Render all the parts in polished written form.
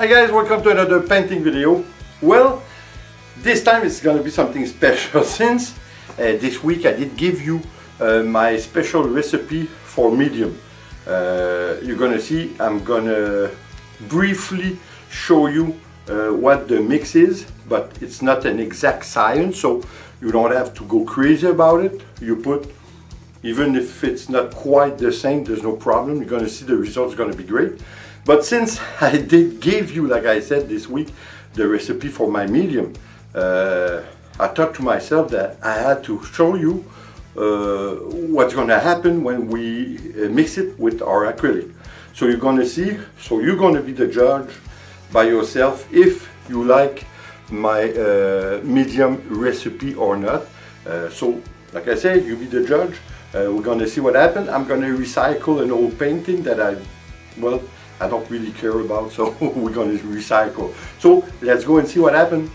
Hi guys, welcome to another painting video. Well, this time it's gonna be something special since this week I did give you my special recipe for medium. You're gonna see, I'm gonna briefly show you what the mix is, but it's not an exact science, so you don't have to go crazy about it. You put, even if it's not quite the same, there's no problem. You're gonna see the results gonna be great. But since I did give you, like I said this week, the recipe for my medium, I thought to myself that I had to show you what's going to happen when we mix it with our acrylic. So you're going to see, so you're going to be the judge by yourself if you like my medium recipe or not. So like I said, you be the judge. We're going to see what happened. I'm going to recycle an old painting that I don't really care about, so we're going to recycle. So let's go and see what happened.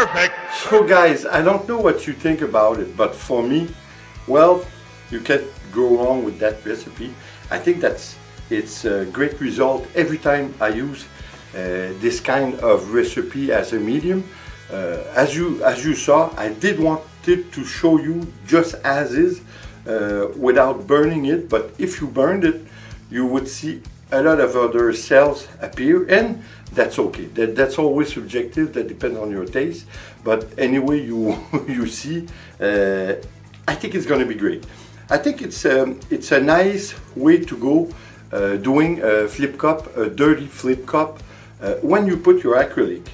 perfect. So guys, I don't know what you think about it, but for me, well, you can't go wrong with that recipe. I think it's a great result every time I use this kind of recipe as a medium. As you saw, I did want it to show you just as is, without burning it, but if you burned it, you would see a lot of other cells appear, and that's okay. That's always subjective, that depends on your taste, but anyway you see, I think it's going to be great. I think it's a nice way to go doing a flip cup, a dirty flip cup, when you put your acrylic.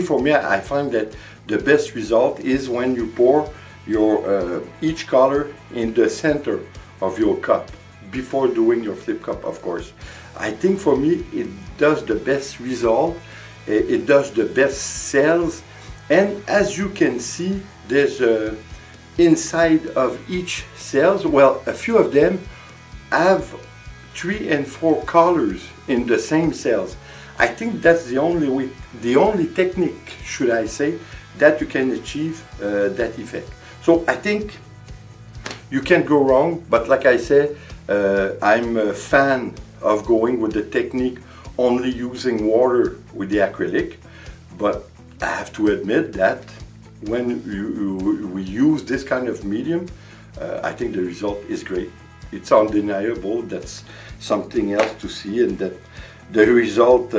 For me, I find that the best result is when you pour your each color in the center of your cup before doing your flip cup, of course. I think for me it does the best result, it does the best cells, and as you can see, there's inside of each cells, well, a few of them have 3 and 4 colors in the same cells. I think that's the only way, the only technique, should I say, that you can achieve that effect. So I think you can't go wrong, but like I said, I'm a fan of going with the technique only using water with the acrylic, but I have to admit that when we use this kind of medium, I think the result is great. It's undeniable. That's something else to see, and that the result,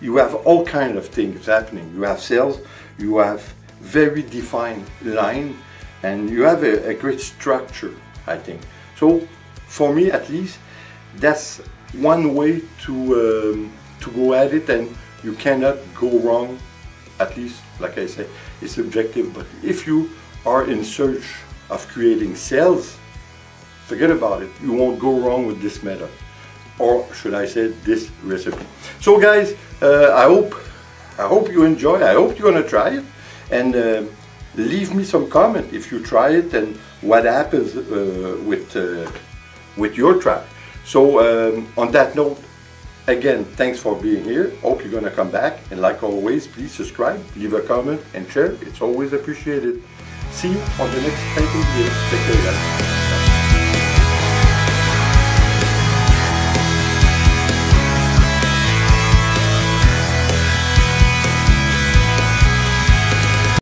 you have all kinds of things happening. You have cells, you have very defined line, and you have a great structure, I think. So for me at least, that's one way to go at it, and you cannot go wrong. At least, like I said, it's subjective, but if you are in search of creating cells, forget about it. You won't go wrong with this method, or should I say this recipe. So guys, I hope you enjoy. I hope you're gonna try it, and leave me some comment if you try it and what happens with your try. So on that note, again, thanks for being here. Hope you're gonna come back, and like always, please subscribe, leave a comment and share. It's always appreciated. See you on the next painting video. Take care, guys.